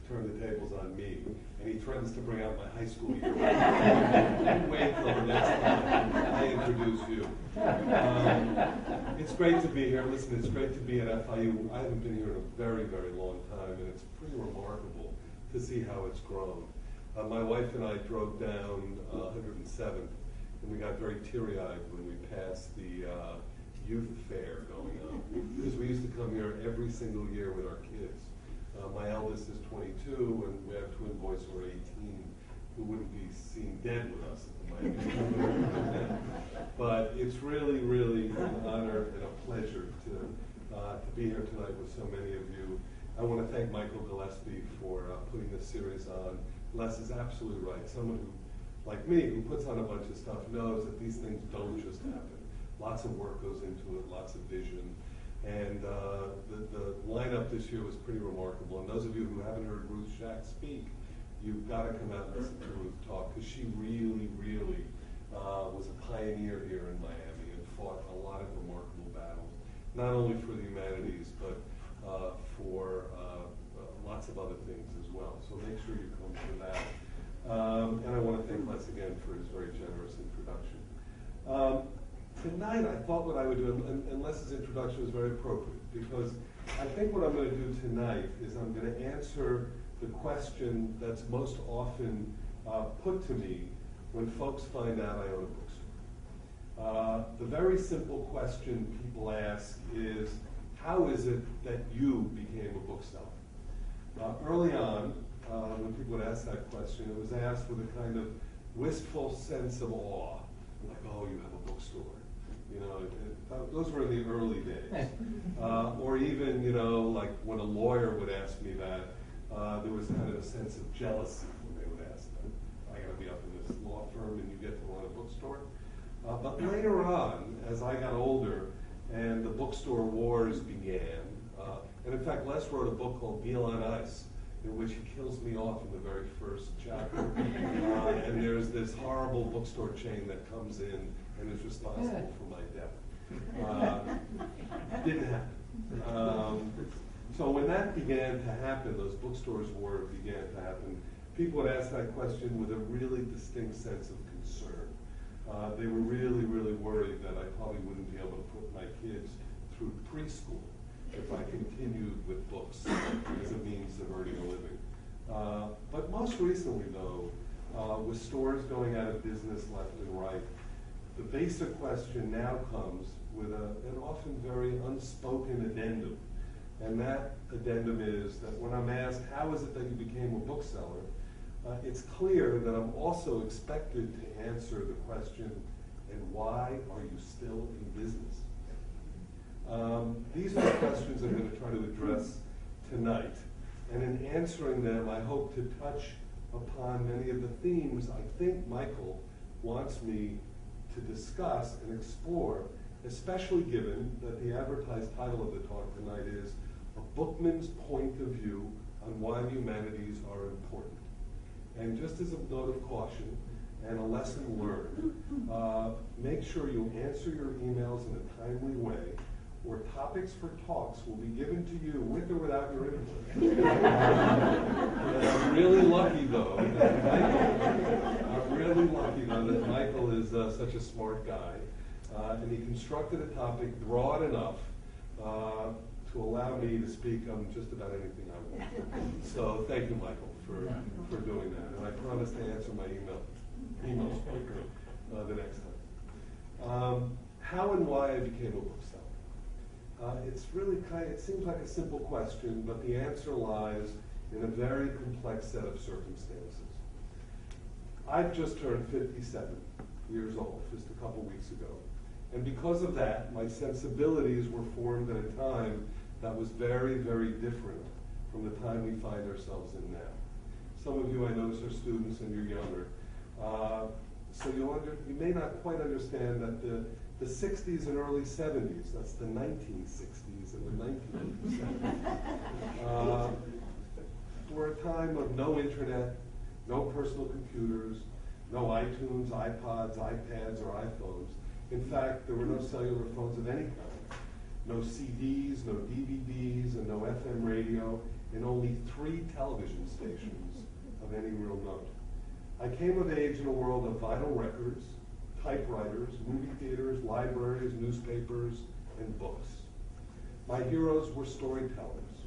turn the tables on me, and he threatens to bring out my high school year. And wait till the next time I introduce you. It's great to be here. Listen, it's great to be at FIU. I haven't been here in a very, very long time, and it's pretty remarkable to see how it's grown. My wife and I drove down 107th, and we got very teary-eyed when we passed the youth fair going on, because we used to come here every single year with our kids. My eldest is 22, and we have twin boys who are 18, who wouldn't be seen dead with us at the Miami. But it's really, really an honor and a pleasure to be here tonight with so many of you. I want to thank Michael Gillespie for putting this series on. Les is absolutely right. Someone who, like me, who puts on a bunch of stuff knows that these things don't just happen. Lots of work goes into it, lots of vision. And the lineup this year was pretty remarkable. And those of you who haven't heard Ruth Shack speak, you've got to come out and listen to Ruth talk, because she really, really was a pioneer here in Miami and fought a lot of remarkable battles, not only for the humanities, but for lots of other things as well. So make sure you come for that. And I want to thank Les again for his very generous introduction. Tonight, I thought what I would do, and Les's introduction was very appropriate, because I think what I'm going to do tonight is I'm going to answer the question that's most often put to me when folks find out I own a bookstore. The very simple question people ask is, how is it that you became a bookseller? Early on, when people would ask that question, it was asked with a kind of wistful sense of awe, like, oh, you have a bookstore. You know, those were in the early days. Or even, you know, like when a lawyer would ask me that, there was kind of a sense of jealousy when they would ask that. I got to be up in this law firm and you get to run a bookstore. But later on, as I got older and the bookstore wars began, and in fact, Les wrote a book called Veal on Ice, in which he kills me off in the very first chapter. And there's this horrible bookstore chain that comes in and is responsible for my death. Didn't happen. So when that began to happen, those bookstores war began to happen, people would ask that question with a really distinct sense of concern. They were really, really worried that I probably wouldn't be able to put my kids through preschool if I continued with books as a means of earning a living. But most recently, though, with stores going out of business left and right, the basic question now comes with an often very unspoken addendum. And that addendum is that when I'm asked, how is it that you became a bookseller, it's clear that I'm also expected to answer the question, and why are you still in business? These are the questions I'm going to try to address tonight. And in answering them, I hope to touch upon many of the themes I think Michael wants me to discuss and explore, especially given that the advertised title of the talk tonight is A Bookman's Point of View on Why the Humanities Are Important. And just as a note of caution and a lesson learned, make sure you answer your emails in a timely way, or topics for talks will be given to you with or without your input. I'm really lucky, though, that Michael is such a smart guy, and he constructed a topic broad enough to allow me to speak on just about anything I want. So thank you, Michael, for doing that. And I promise to answer my emails the next time. How and why I became a bookseller. It's really it seems like a simple question, but the answer lies in a very complex set of circumstances. I've just turned 57 years old, just a couple weeks ago. And because of that, my sensibilities were formed at a time that was very, very different from the time we find ourselves in now. Some of you I notice are students and you're younger. So you may not quite understand that the 60s and early 70s, that's the 1960s and the 1970s, were a time of no internet, no personal computers, no iTunes, iPods, iPads, or iPhones. In fact, there were no cellular phones of any kind, no CDs, no DVDs, and no FM radio, and only 3 television stations of any real note. I came of age in a world of vinyl records, typewriters, movie theaters, libraries, newspapers, and books. My heroes were storytellers,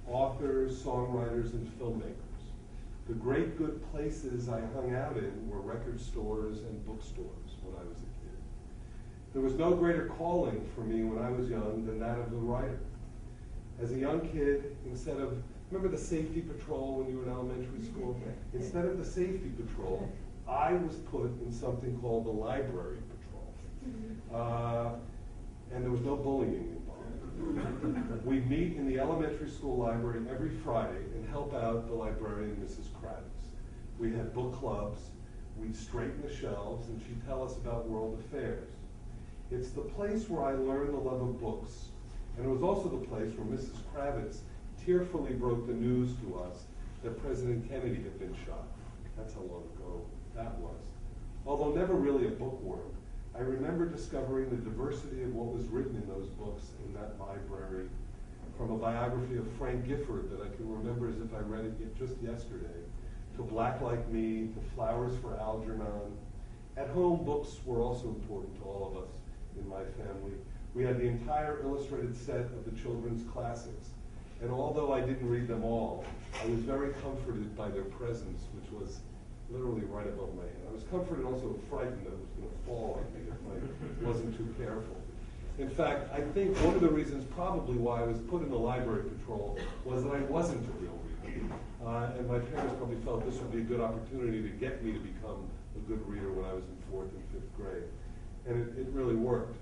authors, songwriters, and filmmakers. The great good places I hung out in were record stores and bookstores when I was a kid. There was no greater calling for me when I was young than that of the writer. As a young kid, instead of, remember the safety patrol when you were in elementary school? Instead of the safety patrol, I was put in something called the library patrol. And there was no bullying involved. We'd meet in the elementary school library every Friday and help out the librarian, Mrs. Kravitz. We'd have book clubs, we'd straighten the shelves, and she'd tell us about world affairs. It's the place where I learned the love of books, and it was also the place where Mrs. Kravitz tearfully broke the news to us that President Kennedy had been shot. That's how long ago that was. Although never really a bookworm, I remember discovering the diversity of what was written in those books in that library, from a biography of Frank Gifford that I can remember as if I read it just yesterday, to Black Like Me, to Flowers for Algernon. At home, books were also important to all of us in my family. We had the entire illustrated set of the children's classics. And although I didn't read them all, I was very comforted by their presence, which was literally right above my head. I was comforted, also frightened that it was going to fall on me if I wasn't too careful. In fact, I think one of the reasons probably why I was put in the library patrol was that I wasn't a real reader. And my parents probably felt this would be a good opportunity to get me to become a good reader when I was in 4th and 5th grade. And it really worked.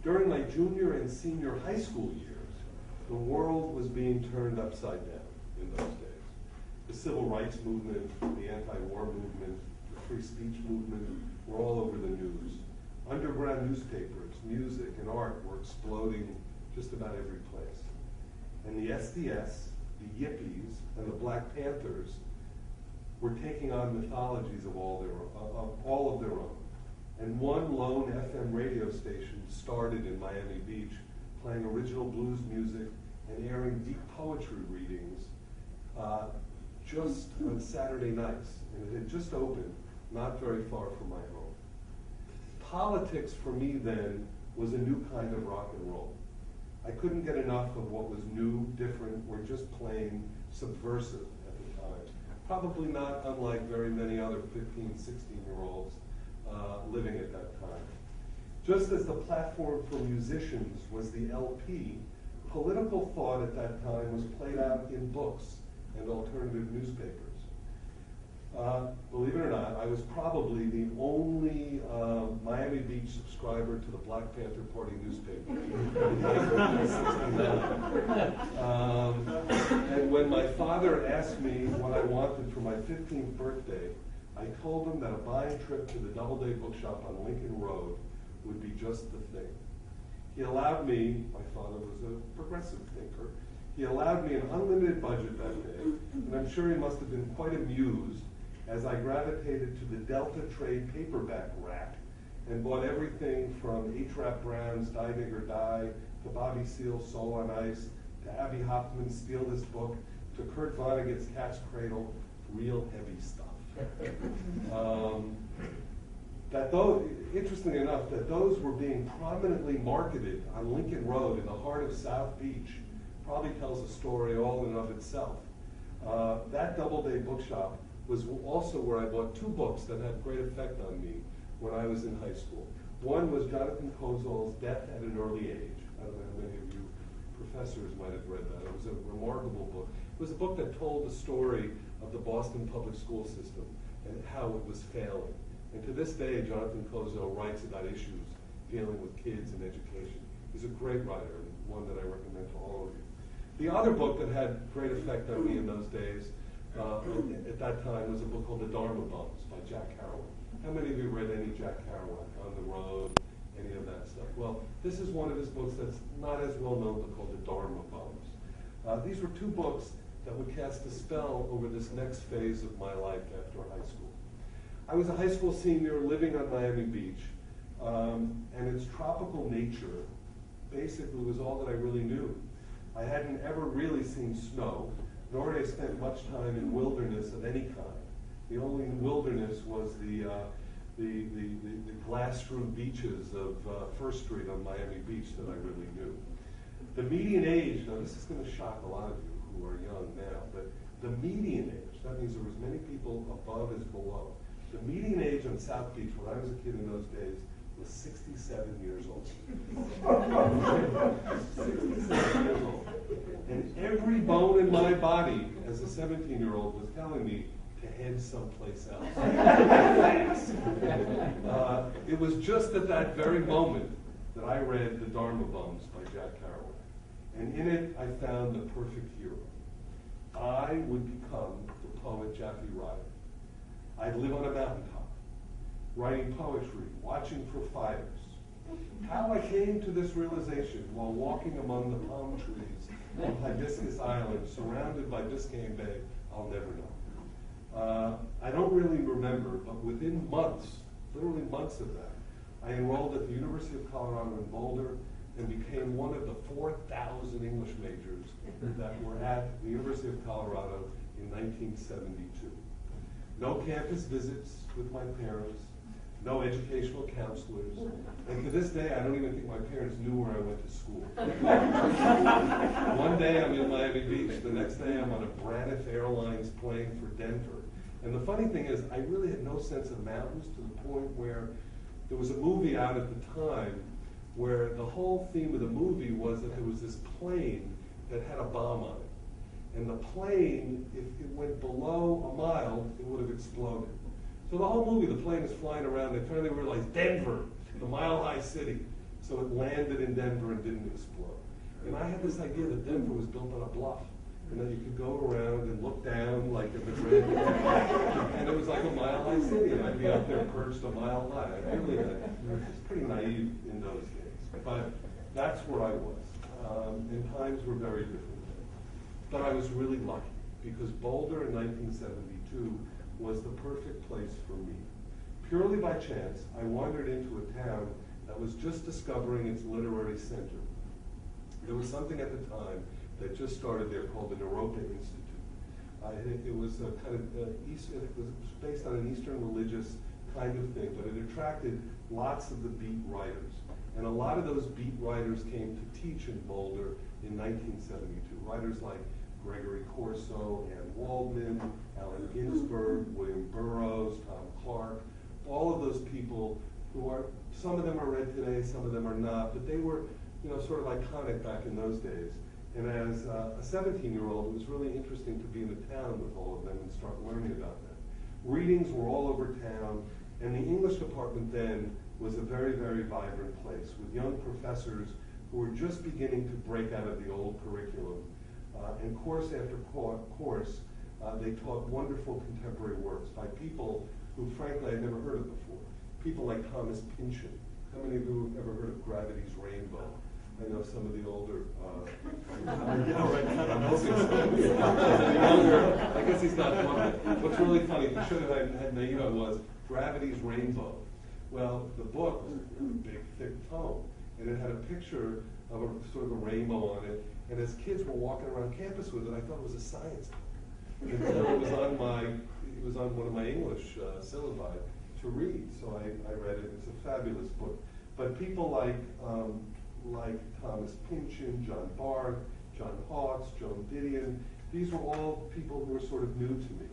During my junior and senior high school years, the world was being turned upside down in those days. The civil rights movement, the anti-war movement, the free speech movement were all over the news. Underground newspapers, music, and art were exploding just about every place. And the SDS, the Yippies, and the Black Panthers were taking on mythologies of all of their own. And one lone FM radio station started in Miami Beach, playing original blues music and airing deep poetry readings just on Saturday nights. And it had just opened, not very far from my home. Politics for me then was a new kind of rock and roll. I couldn't get enough of what was new, different, or just plain subversive at the time. Probably not unlike very many other 15, 16-year-olds living at that time. Just as the platform for musicians was the LP, political thought at that time was played out in books and alternative newspapers. Believe it or not, I was probably the only Miami Beach subscriber to the Black Panther Party newspaper in 1969. And when my father asked me what I wanted for my 15th birthday, I told him that a buying trip to the Doubleday Bookshop on Lincoln Road would be just the thing. He allowed me, my father was a progressive thinker, he allowed me an unlimited budget that day, and I'm sure he must have been quite amused as I gravitated to the Delta Trade paperback rack and bought everything from H. Rap Brown's Die Digger Die, to Bobby Seale's Soul on Ice, to Abby Hoffman's Steal This Book, to Kurt Vonnegut's Cat's Cradle, real heavy stuff. Interestingly enough, that those were being prominently marketed on Lincoln Road in the heart of South Beach probably tells a story all in and of itself. That Doubleday Bookshop was also where I bought 2 books that had great effect on me when I was in high school. One was Jonathan Kozol's Death at an Early Age. I don't know how many of you professors might have read that. It was a remarkable book. It was a book that told the story of the Boston public school system and how it was failing. And to this day, Jonathan Kozol writes about issues dealing with kids and education. He's a great writer and one that I recommend to all of you. The other book that had great effect on me in those days, at that time, was a book called The Dharma Bums by Jack Kerouac. How many of you read any Jack Kerouac, On the Road, any of that stuff? Well, this is one of his books that's not as well known, but called The Dharma Bums. These were 2 books that would cast a spell over this next phase of my life after high school. I was a high school senior living on Miami Beach, and its tropical nature basically was all that I really knew. I hadn't ever really seen snow, nor had I spent much time in wilderness of any kind. The only wilderness was the glass-strewn beaches of First Street on Miami Beach that I really knew. The median age, now this is going to shock a lot of you who are young now, but the median age, that means there was many people above as below. The median age on South Beach when I was a kid in those days was 67 years old. 67 years old. And every bone in my body as a 17-year-old was telling me to head someplace else. It was just at that very moment that I read The Dharma Bums by Jack Kerouac. And in it, I found the perfect hero. I would become the poet Jackie Ryder. I'd live on a mountaintop, writing poetry, watching for fires. How I came to this realization while walking among the palm trees on Hibiscus Island, surrounded by Biscayne Bay, I'll never know. I don't really remember, but within months, literally months of that, I enrolled at the University of Colorado in Boulder and became one of the 4,000 English majors that were at the University of Colorado in 1972. No campus visits with my parents, no educational counselors, and to this day I don't even think my parents knew where I went to school. One day I'm in Miami Beach, the next day I'm on a Braniff Airlines plane for Denver. And the funny thing is, I really had no sense of mountains to the point where there was a movie out at the time where the whole theme of the movie was that there was this plane that had a bomb on it. And the plane, if it went below a mile, it would have exploded. So the whole movie, the plane is flying around, they finally realized Denver, the mile-high city. So it landed in Denver and didn't explode. And I had this idea that Denver was built on a bluff, and that you could go around and look down like at the Grand Canyon, and it was like a mile-high city, and I'd be up there perched a mile high. I really was pretty naive in those days, but that's where I was. And times were very different. But I was really lucky, because Boulder in 1972 was the perfect place for me. Purely by chance, I wandered into a town that was just discovering its literary center. There was something at the time that just started there called the Naropa Institute. It was a kind of it was based on an Eastern religious kind of thing, but it attracted lots of the beat writers. And a lot of those beat writers came to teach in Boulder in 1972. Writers like Gregory Corso, Ann Waldman, Allen Ginsberg, William Burroughs, Tom Clark, all of those people who are, some of them are read today, some of them are not, but they were, sort of iconic back in those days. And as a 17-year-old, it was really interesting to be in the town with all of them and start learning about them. Readings were all over town, and the English department then was a very, very vibrant place with young professors who were just beginning to break out of the old curriculum. And course after course, they taught wonderful contemporary works by people who, frankly, I'd never heard of before. People like Thomas Pynchon. How many of you have ever heard of Gravity's Rainbow? I know some of the older, I guess he's not one. What's really funny, he should have had Naima, was Gravity's Rainbow. Well, the book was a big, thick tome, and it had a picture of a sort of a rainbow on it. And as kids were walking around campus with it, I thought it was a science book. Until it was on one of my English syllabi to read. So I read it. It's a fabulous book. But people like Thomas Pynchon, John Barth, John Hawkes, Joan Didion, these were all people who were sort of new to me.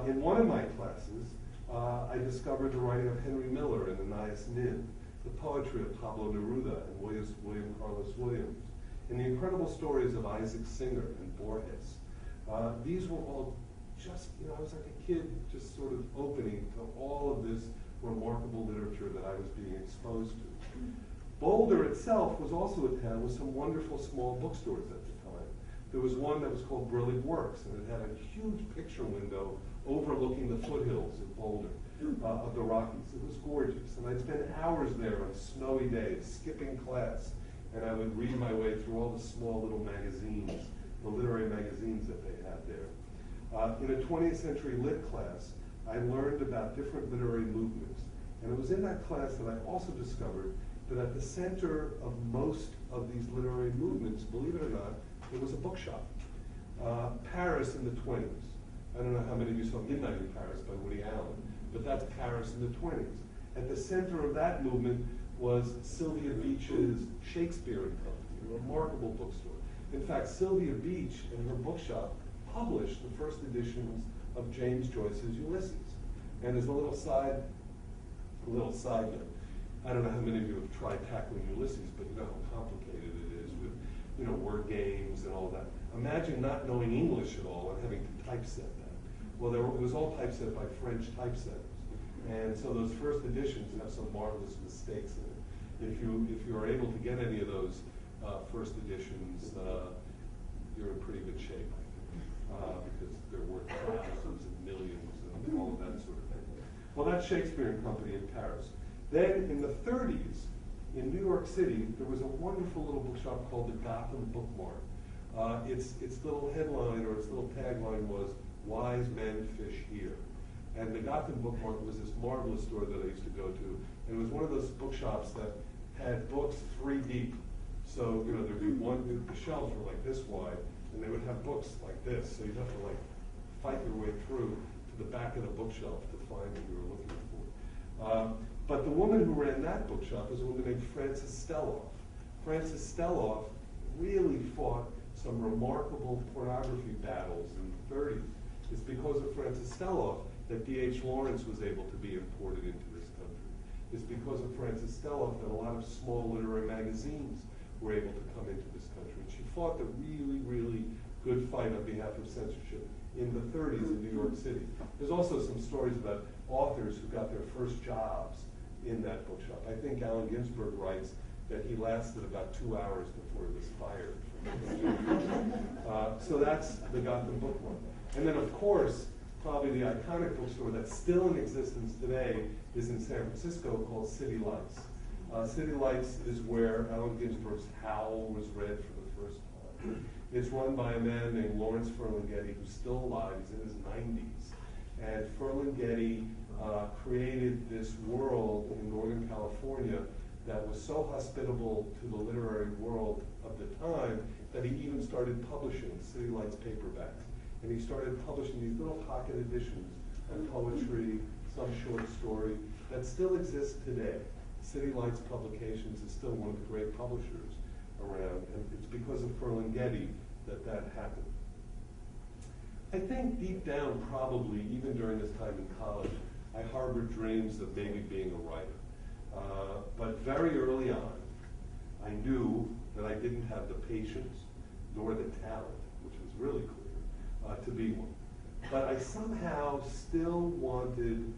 In one of my classes, I discovered the writing of Henry Miller and Anais Nin, the poetry of Pablo Neruda and William Carlos Williams, and the incredible stories of Isaac Singer and Borges. These were all just, I was like a kid just sort of opening to all of this remarkable literature that I was being exposed to. Boulder itself was also a town with some wonderful small bookstores at the time. There was one that was called Brilliant Works, and it had a huge picture window overlooking the foothills of Boulder, of the Rockies. It was gorgeous, and I'd spend hours there on snowy days, skipping class, and I would read my way through all the small little magazines, the literary magazines that they had there. In a 20th century lit class, I learned about different literary movements, and it was in that class that I also discovered that at the center of most of these literary movements, believe it or not, It was a bookshop. Paris in the 20s. I don't know how many of you saw Midnight in Paris by Woody Allen, but that's Paris in the 20s. At the center of that movement was Sylvia Beach's Shakespeare and Company, a remarkable bookstore. In fact, Sylvia Beach and her bookshop published the first editions of James Joyce's Ulysses. And there's a little side note. I don't know how many of you have tried tackling Ulysses, but you know how complicated it is with, you know, word games and all that. Imagine not knowing English at all and having to typeset that. Well, it was all typeset by French typesetters. And so those first editions have some marvelous mistakes in it. If you are able to get any of those first editions, you're in pretty good shape, I think, because they're worth thousands and millions and all of that sort of thing. Well, that's Shakespeare and Company in Paris. Then in the 30s, in New York City, there was a wonderful little bookshop called the Gotham Bookmart. Its little headline or its little tagline was, "Wise men fish here." And the Gotham Bookmart was this marvelous store that I used to go to. And it was one of those bookshops that had books 3 deep. So, you know, there'd be the shelves were like this wide, and they would have books like this. So you'd have to like fight your way through to the back of the bookshelf to find what you were looking for. But the woman who ran that bookshop was a woman named Frances Stelloff. Frances Stelloff really fought some remarkable pornography battles in the 30s. It's because of Frances Stelloff that D.H. Lawrence was able to be imported into this country. It's because of Frances Stelloff that a lot of small literary magazines were able to come into this country. And she fought the really, really good fight on behalf of censorship in the 30s in New York City. There's also some stories about authors who got their first jobs in that bookshop. I think Allen Ginsberg writes that he lasted about 2 hours before he was fired. So that's the Gotham Bookmart. And then, of course, probably the iconic bookstore that's still in existence today is in San Francisco called City Lights. City Lights is where Allen Ginsberg's Howl was read for the first time. It's run by a man named Lawrence Ferlinghetti, who's still alive. He's in his 90s. And Ferlinghetti created this world in Northern California that was so hospitable to the literary world of the time that he even started publishing City Lights paperbacks. And he started publishing these little pocket editions of poetry, some short story, that still exists today. City Lights Publications is still one of the great publishers around, and it's because of Ferlinghetti that that happened. I think deep down, probably, even during this time in college, I harbored dreams of maybe being a writer. But very early on, I knew that I didn't have the patience nor the talent, which was really clear, to be one. But I somehow still wanted